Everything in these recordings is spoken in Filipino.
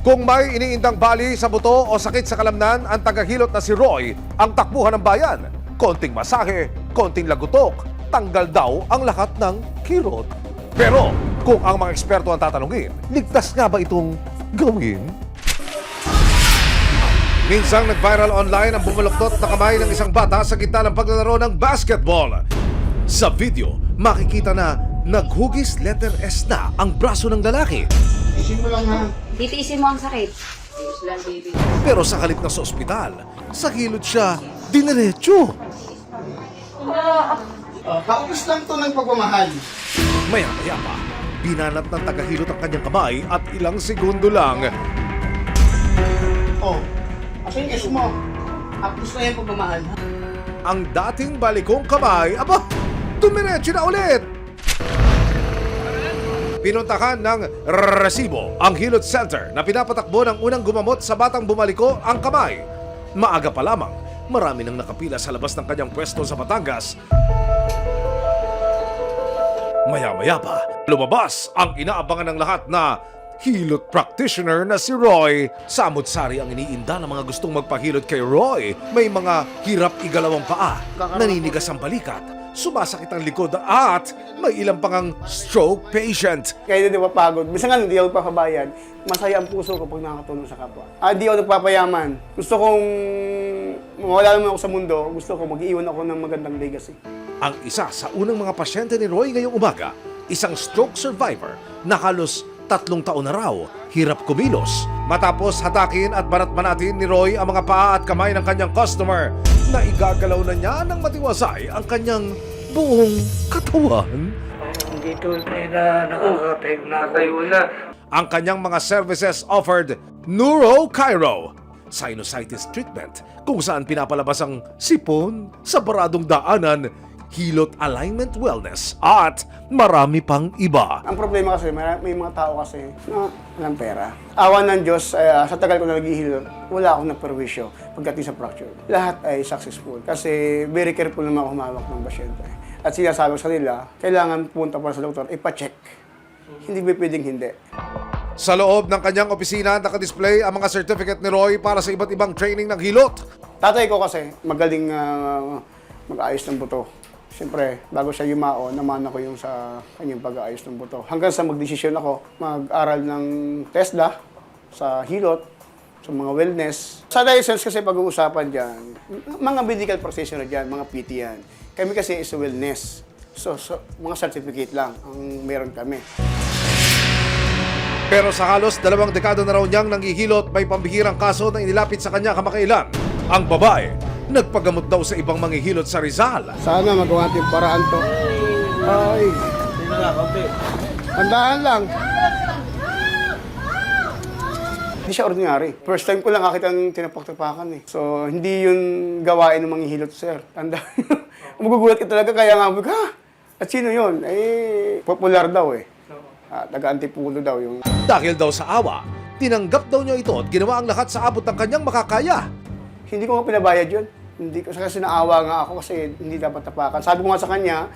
Kung may iniindang bali sa buto o sakit sa kalamnan, ang tagahilot na si Roy ang takbuhan ng bayan. Konting masahe, konting lagutok, tanggal daw ang lahat ng kirot. Pero kung ang mga eksperto ang tatanungin, ligtas nga ba itong gawin? Minsang nag-viral online ang bumuloktot na kamay ng isang bata sa gitna ng paglalaro ng basketball. Sa video, makikita na naghugis letter S na ang braso ng lalaki. Isin mo lang ha. Titiisin mo ang sakit. Pero sa halip na sa ospital, sa hilod siya, diniretso. Paubos lang to ng pagmamahal. Maya-maya pa, binanat ng tagahilot ang kanyang kamay at ilang segundo lang, Oh, asin kiss mo. Apos na yung pagmamahal. ang dating balikong kamay, aba, dumiretso na ulit. Pinuntahan ng resibo ang Hilot Center na pinapatakbo ng unang gumamot sa batang bumaliko ang kamay. Maaga pa lamang, marami nang nakapila sa labas ng kanyang pwesto sa Batangas. Maya-maya pa, lumabas ang inaabangan ng lahat na hilot practitioner na si Roy. Samut-sari ang iniinda ng mga gustong magpahilot kay Roy. May mga hirap igalawang paa, naninigas ang balikat, sumasakit ang likod at may ilang pangang stroke patient. Kaya hindi mapagod. Minsan nga hindi ako papabayad. Masaya ang puso ko pag nakakatulong sa kapwa. Hindi ako nagpapayaman. Gusto kong mawala naman ako sa mundo. Gusto ko mag-iwan ako ng magandang legacy. Ang isa sa unang mga pasyente ni Roy ngayong umaga, isang stroke survivor na halos 3 taon na raw, hirap kumilos. Matapos hatakin at banat-banatin ni Roy ang mga paa at kamay ng kanyang customer, na igagalaw na niya ng matiwasay ang kanyang buong katawan. Hindi tunay na nakakatayo na kayo na. Ang kanyang mga services offered Neuro-Chiro, sinusitis treatment, kung saan pinapalabas ang sipon sa baradong daanan, hilot alignment wellness, at marami pang iba. Ang problema kasi, may mga tao kasi na walang pera. Awa ng Diyos, sa tagal ko na naghihilot, wala akong naperwisyo pagdating sa fracture. Lahat ay successful kasi very careful naman ako humawak ng pasyente. At sinasabi ko sa nila, kailangan pumunta pa sa doktor, ipa-check. Hindi ba pwedeng hindi. Sa loob ng kanyang opisina, nakadisplay ang mga certificate ni Roy para sa iba't ibang training ng hilot. Tatay ko kasi, magaling mag-ayos ng buto. Siyempre, bago siya yumao, naman ako yung sa kanyang pag-aayos ng buto. Hanggang sa magdesisyon ako, mag-aral ng TESDA sa hilot, sa mga wellness. Sa license kasi pag-uusapan dyan, mga medical practitioner dyan, mga PT yan. Kami kasi is wellness. So, mga certificate lang ang meron kami. Pero sa halos 2 dekada na raw niyang nanghihilot, may pambihirang kaso na inilapit sa kanya kamakailan. Ang babae, nagpagamot daw sa ibang manghihilot sa Rizal. Sana magawa natin paraan to. Ay. Handaan lang. Hindi siya ordinary. First time ko lang nakita ng tinapak-tapakan eh. So, hindi yun gawain ng manghihilot, sir. Tandaan nyo. Magugulat ka talaga, kaya nga, ha? At sino yun? Eh, popular daw eh. Taga-antipulo daw yung... Dahil daw sa awa, tinanggap daw niya ito at ginawa ang lahat sa abot ng kanyang makakaya. Hindi ko nga pinabayad yun. Hindi ko kasi naawa nga ako kasi hindi dapat tapakan. Sabi ko nga sa kanya,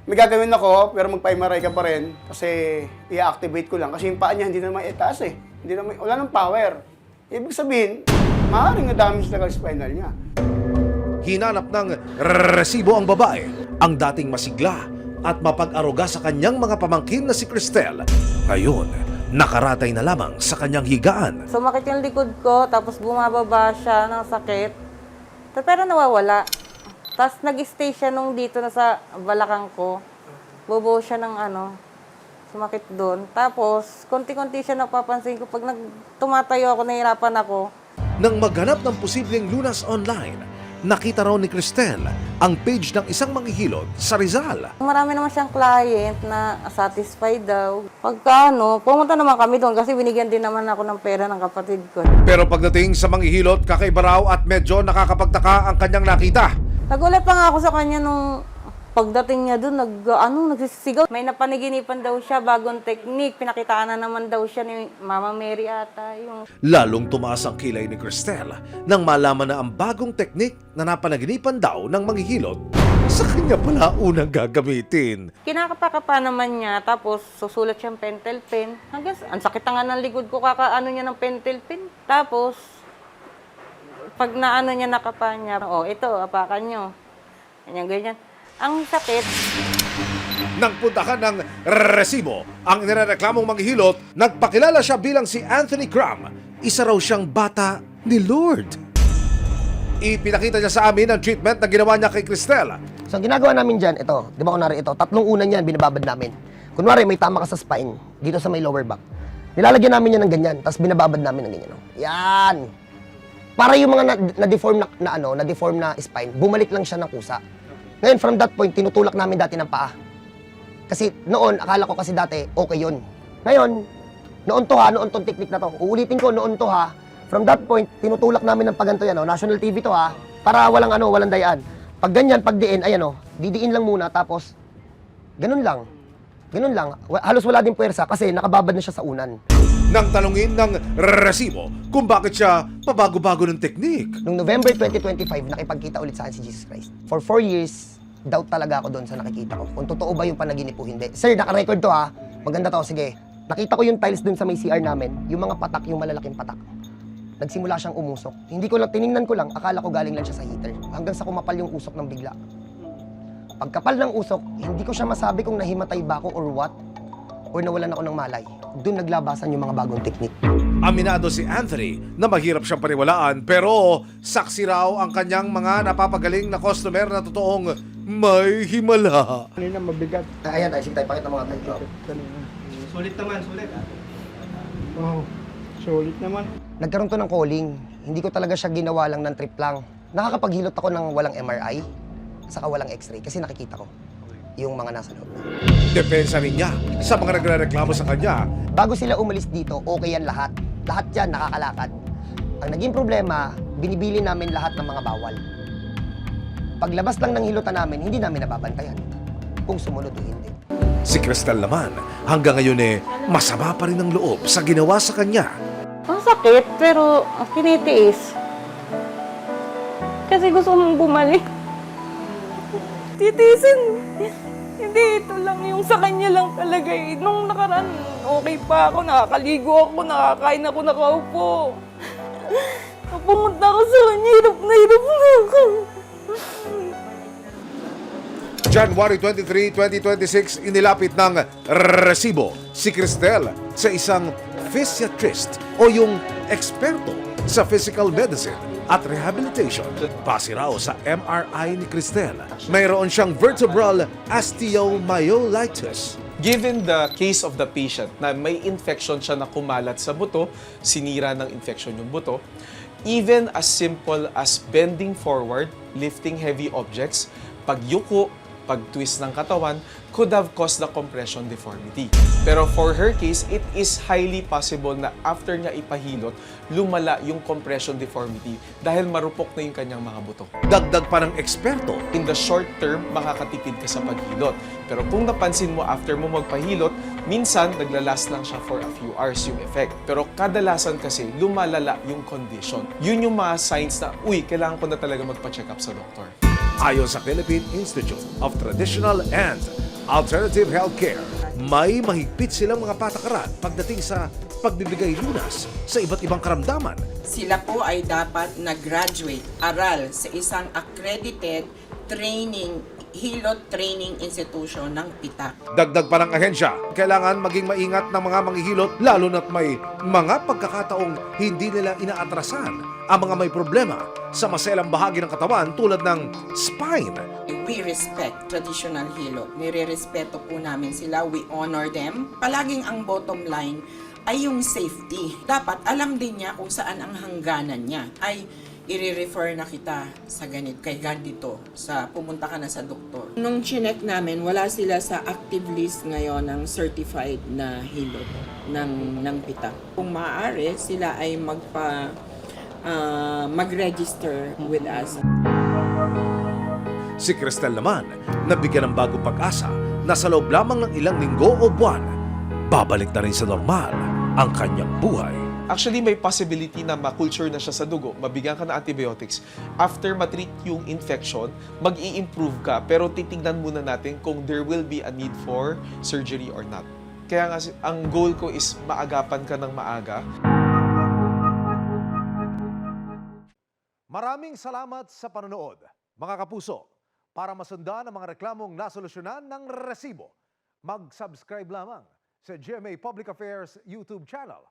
may gagawin ako pero magpa-MRI ka pa rin kasi i-activate ko lang. Kasi yung paa niya hindi naman itaas eh. Hindi naman, wala nang power. Ibig sabihin, maaaring na-damage talaga ang spinal niya. Hinanap ng resibo ang babae, ang dating masigla at mapag-aruga sa kanyang mga pamangkin na si Cristel. Ngayon, nakaratay na lamang sa kanyang higaan. Sumakit yung likod ko, tapos bumababa siya ng sakit. Pero nawawala. Tapos nag-stay siya nung dito na sa balakang ko. Bubuo siya ng sumakit doon. Tapos, konti-konti siya napapansin ko. Pag tumatayo ako, nahihirapan ako. Nang maghanap ng posibleng lunas online, nakita raw ni Cristel ang page ng isang manghihilot sa Rizal. Marami naman siyang client na satisfied daw. Pagka pumunta naman kami doon kasi binigyan din naman ako ng pera ng kapatid ko. Pero pagdating sa manghihilot, kakaiba raw at medyo nakakapagtaka ang kanyang nakita. Nagulat pa nga ako sa kanya nung pagdating niya doon, nagsisigaw. May napaniginipan daw siya, bagong technique. Pinakitaan na naman daw siya ni Mama Mary ata. Lalong tumaas ang kilay ni Cristel nang malaman na ang bagong teknik na napanaginipan daw ng manghihilot sa kanya niya pala unang gagamitin. Kinakapa-kapa naman niya, tapos susulat siyang pentel pen. Hanggang, ang sakit na nga ng likod ko, kakaano niya ng pentel pen. Tapos, pag naano niya nakapa niya, oh, ito, apakan niyo. Ganyan, ganyan. Ang sakit. Nang puntahan ng resibo, ang nirereklamong manghihilot, nagpakilala siya bilang si Anthony Cram. Isa raw siyang bata ni Lord. Ipinakita niya sa amin ang treatment na ginawa niya kay Cristel. So, ang ginagawa namin dyan, ito, di ba kunwari ito, 3 unan yan, binababad namin. Kunwari, may tama ka sa spine, dito sa may lower back. Nilalagyan namin yan ng ganyan, tapos binababad namin ng ganyan. Yan! Para yung mga na-deform na spine, bumalik lang siya ng kusa. Ngayon, from that point, tinutulak namin dati ng paa. Kasi noon, akala ko kasi dati, okay yun. Ngayon, noon tong technique na to. Uulitin ko, noon to ha. From that point, tinutulak namin ng paganto yan, National TV to ha. Para walang dayaan. Pag ganyan, pag diin, ayan didiin lang muna, tapos, ganun lang. Ganun lang. Halos wala din puwersa kasi nakababad na siya sa unan. Nang talungin ng resibo kung bakit siya pabago-bago ng teknik. Noong November 2025, nakipagkita ulit sa akin si Jesus Christ. For 4 years, doubt talaga ako doon sa nakikita ko. Kung totoo ba yung panaginip o hindi. Sir, naka-record to ha. Maganda to, sige. Nakita ko yung tiles doon sa may CR namin, yung mga patak, yung malalaking patak. Nagsimula siyang umusok. Hindi ko lang, tiningnan ko lang, akala ko galing lang siya sa heater. Hanggang sa kumapal yung usok ng bigla. Pagkapal ng usok, hindi ko siya masabi kung nahimatay ba ako or what, or nawalan ako ng malay. Doon naglabasan yung mga bagong teknik. Aminado si Anthony na mahirap siyang paniwalaan pero saksi raw ang kanyang mga napapagaling na customer na totoong may himala. Kanina mabigat. Ayan, sige tayo, pakita mga tayo. Sulit naman, sulit. Oh, sulit naman. Nagkaroon to ng calling. Hindi ko talaga siya ginawa lang ng trip lang. Nakakapaghilot ako ng walang MRI, saka walang X-ray kasi nakikita ko yung mga nasa loob. Depensa rin niya sa mga nagrereklamo sa kanya. Bago sila umalis dito, okay yan lahat. Lahat yan nakakalakad. Ang naging problema, binibili namin lahat ng mga bawal. Paglabas lang ng hilutan namin, hindi namin nababantayan kung sumunod o hindi. Si Cristel naman, hanggang ngayon masama pa rin ang loob sa ginawa sa kanya. Ang sakit, pero tinitiis. Kasi gusto mong bumalik. Titiisin. Hindi, ito lang yung sa kanya lang talaga eh. Nung nakaraan, okay pa ako, nakakaligo ako, nakakain ako, nakaupo. Pumunta ako sa kanya, hirap na ako. January 23, 2026, inilapit ng resibo si Cristel sa isang physiatrist o yung eksperto sa physical medicine at rehabilitation. Base raw sa MRI ni Cristel, mayroon siyang vertebral osteomyelitis. Given the case of the patient na may infection siya na kumalat sa buto, sinira ng infection yung buto, even as simple as bending forward, lifting heavy objects, pagyuko, pag-twist ng katawan, could have caused the compression deformity. Pero for her case, it is highly possible na after niya ipahilot, lumala yung compression deformity dahil marupok na yung kanyang mga buto. Dagdag pa ng eksperto, In the short term, makakatipid ka sa paghilot. Pero kung napansin mo after mo magpahilot, minsan naglalast lang siya for a few hours yung effect. Pero kadalasan kasi lumalala yung condition. Yun yung mga signs na, uy, kailangan ko na talaga magpa-check up sa doktor. ayon sa Philippine Institute of Traditional and Alternative Healthcare, may mahigpit silang mga patakaran pagdating sa pagbibigay lunas sa iba't ibang karamdaman. Sila po ay dapat nag-graduate, aral sa isang accredited hilot training institution ng PITAC. Dagdag pa ng ahensya, kailangan maging maingat ng mga manghihilot lalo na't may mga pagkakataong hindi nila inaatrasan ang mga may problema sa maselang bahagi ng katawan tulad ng spine. We respect traditional hilot. Nire-respeto po namin sila. We honor them. Palaging ang bottom line ay yung safety. Dapat alam din niya kung saan ang hangganan niya. Ay i-refer na kita sa kay ganito, pumunta ka na sa doktor. Nung chinek namin, wala sila sa active list ngayon ng certified na hilot ng PITAC. Kung maaari, sila ay mag-register with us. Si Cristel naman, nabigyan ng bagong pag-asa na sa loob lamang ng ilang linggo o buwan, babalik na rin sa normal ang kanyang buhay. Actually, may possibility na ma-culture na siya sa dugo, mabigyan ka ng antibiotics. After matreat yung infection, mag-i-improve ka, pero titignan muna natin kung there will be a need for surgery or not. Kaya nga, ang goal ko is maagapan ka ng maaga. Maraming salamat sa panonood, mga kapuso. Para masundan ang mga reklamong nasolusyonan ng resibo, mag-subscribe lamang sa GMA Public Affairs YouTube channel